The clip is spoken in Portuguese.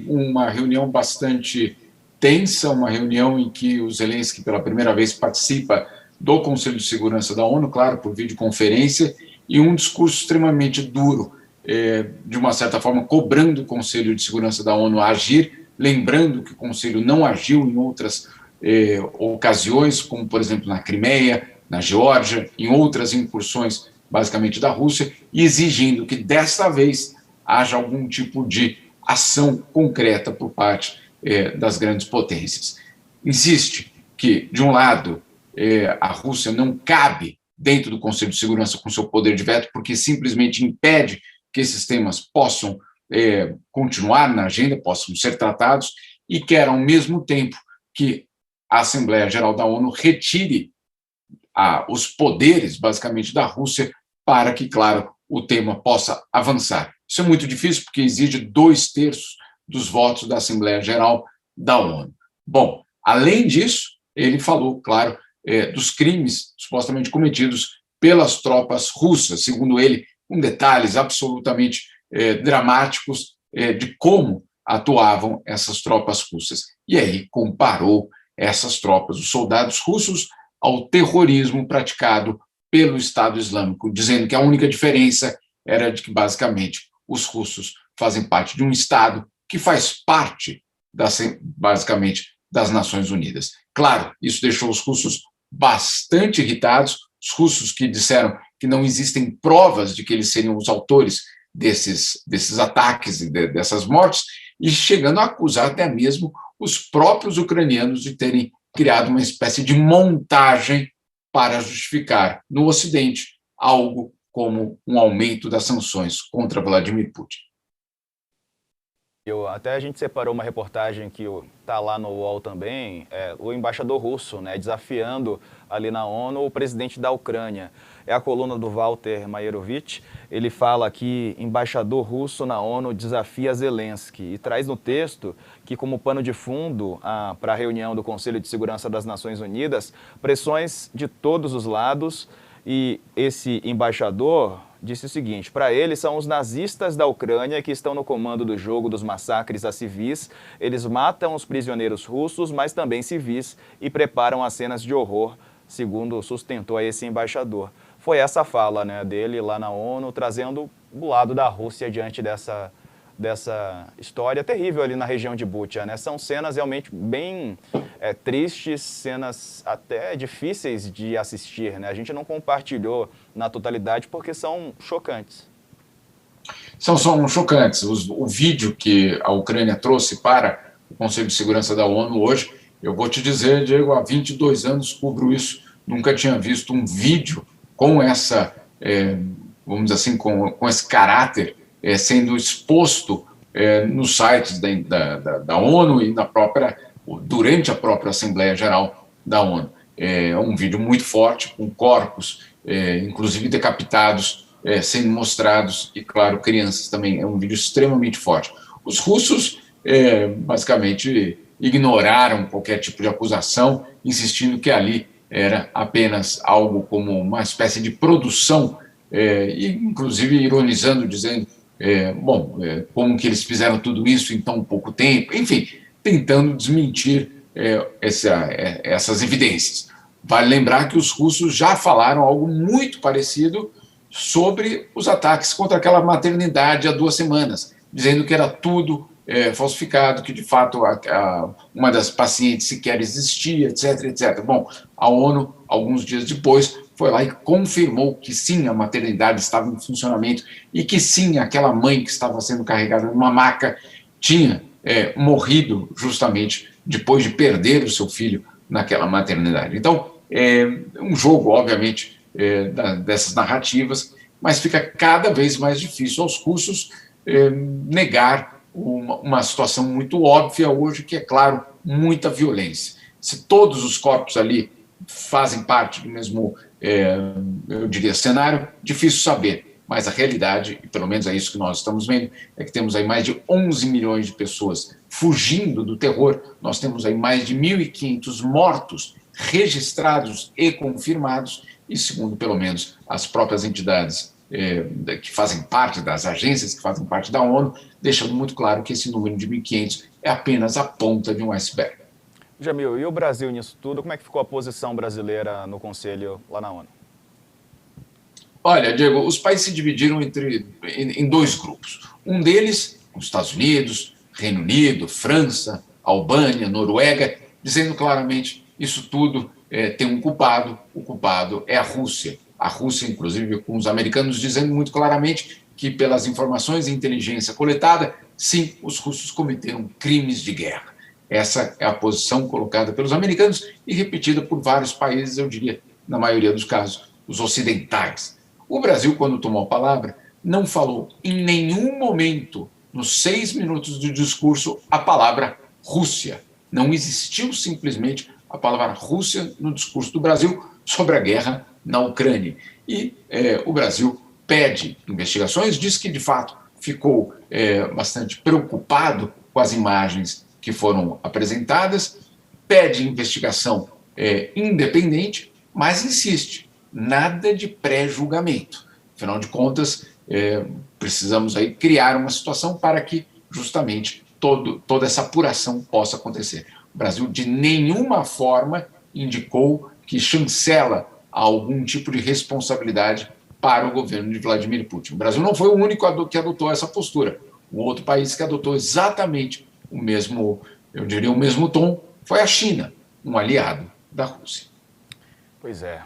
uma reunião bastante tensa, uma reunião em que o Zelensky, pela primeira vez, participa do Conselho de Segurança da ONU, claro, por videoconferência, e um discurso extremamente duro, de uma certa forma, cobrando o Conselho de Segurança da ONU a agir, lembrando que o Conselho não agiu em outras ocasiões, como, por exemplo, na Crimeia, na Geórgia, em outras incursões, basicamente, da Rússia, e exigindo que, desta vez, haja algum tipo de ação concreta por parte das grandes potências. Insiste que, de um lado, a Rússia não cabe dentro do Conselho de Segurança com seu poder de veto, porque simplesmente impede que esses temas possam continuar na agenda, possam ser tratados, e quer, ao mesmo tempo, que a Assembleia Geral da ONU retire os poderes, basicamente, da Rússia para que, claro, o tema possa avançar. Isso é muito difícil, porque exige 2/3 dos votos da Assembleia Geral da ONU. Bom, além disso, ele falou, claro, dos crimes supostamente cometidos pelas tropas russas, segundo ele, com detalhes absolutamente dramáticos de como atuavam essas tropas russas. E aí comparou essas tropas, os soldados russos, ao terrorismo praticado pelo Estado Islâmico, dizendo que a única diferença era de que, basicamente, os russos fazem parte de um Estado que faz parte, basicamente, das Nações Unidas. Claro, isso deixou os russos bastante irritados, os russos que disseram que não existem provas de que eles seriam os autores desses ataques e dessas mortes, e chegando a acusar até mesmo os próprios ucranianos de terem criado uma espécie de montagem para justificar no Ocidente algo como um aumento das sanções contra Vladimir Putin. Até a gente separou uma reportagem que está lá no UOL também, o embaixador russo, né, desafiando ali na ONU o presidente da Ucrânia. É a coluna do Walter Maierovitch. Ele fala aqui, embaixador russo na ONU desafia Zelensky, e traz no texto que, como pano de fundo para a reunião do Conselho de Segurança das Nações Unidas, pressões de todos os lados, e esse embaixador disse o seguinte: para ele, são os nazistas da Ucrânia que estão no comando do jogo dos massacres a civis. Eles matam os prisioneiros russos, mas também civis, e preparam as cenas de horror, segundo sustentou esse embaixador. Foi essa fala, né, dele lá na ONU, trazendo o lado da Rússia diante dessa história terrível ali na região de Bucha, né? São cenas realmente bem tristes, cenas até difíceis de assistir, né? A gente não compartilhou na totalidade porque são chocantes. São chocantes. O vídeo que a Ucrânia trouxe para o Conselho de Segurança da ONU hoje, eu vou te dizer, Diego, há 22 anos cubro isso, nunca tinha visto um vídeo com essa, vamos dizer assim, com esse caráter sendo exposto nos sites da ONU e durante a própria Assembleia Geral da ONU. É um vídeo muito forte, com corpos, inclusive decapitados, sendo mostrados, e, claro, crianças também. É um vídeo extremamente forte. Os russos, basicamente, ignoraram qualquer tipo de acusação, insistindo que ali era apenas algo como uma espécie de produção, e, inclusive, ironizando, dizendo como que eles fizeram tudo isso em tão pouco tempo, enfim, tentando desmentir essas evidências. Vale lembrar que os russos já falaram algo muito parecido sobre os ataques contra aquela maternidade há 2 semanas, dizendo que era tudo falsificado, que de fato uma das pacientes sequer existia, etc, etc. Bom, a ONU, alguns dias depois, foi lá e confirmou que sim, a maternidade estava em funcionamento e que sim, aquela mãe que estava sendo carregada numa maca tinha morrido justamente depois de perder o seu filho naquela maternidade. Então, é um jogo, obviamente, dessas narrativas, mas fica cada vez mais difícil aos russos negar uma situação muito óbvia hoje, que é, claro, muita violência. Se todos os corpos ali fazem parte do mesmo, eu diria, cenário, difícil saber, mas a realidade, e pelo menos é isso que nós estamos vendo, é que temos aí mais de 11 milhões de pessoas fugindo do terror, nós temos aí mais de 1.500 mortos registrados e confirmados, e segundo, pelo menos, as próprias entidades que fazem parte das agências, que fazem parte da ONU, deixando muito claro que esse número de 1.500 é apenas a ponta de um iceberg. Jamil, e o Brasil nisso tudo? Como é que ficou a posição brasileira no Conselho lá na ONU? Olha, Diego, os países se dividiram em dois grupos. Um deles, os Estados Unidos, Reino Unido, França, Albânia, Noruega, dizendo claramente isso tudo tem um culpado, o culpado é a Rússia. A Rússia, inclusive, com os americanos dizendo muito claramente que, pelas informações e inteligência coletada, sim, os russos cometeram crimes de guerra. Essa é a posição colocada pelos americanos e repetida por vários países, eu diria, na maioria dos casos, os ocidentais. O Brasil, quando tomou a palavra, não falou em nenhum momento, nos 6 minutos do discurso, a palavra Rússia. Não existiu simplesmente a palavra Rússia no discurso do Brasil sobre a guerra na Ucrânia. E o Brasil pede investigações, diz que, de fato, ficou bastante preocupado com as imagens que foram apresentadas, pede investigação independente, mas insiste, nada de pré-julgamento. Afinal de contas, precisamos aí criar uma situação para que justamente toda essa apuração possa acontecer. O Brasil de nenhuma forma indicou que chancela algum tipo de responsabilidade para o governo de Vladimir Putin. O Brasil não foi o único que adotou essa postura. O outro país que adotou exatamente o mesmo, eu diria, o mesmo tom foi a China, um aliado da Rússia. Pois é.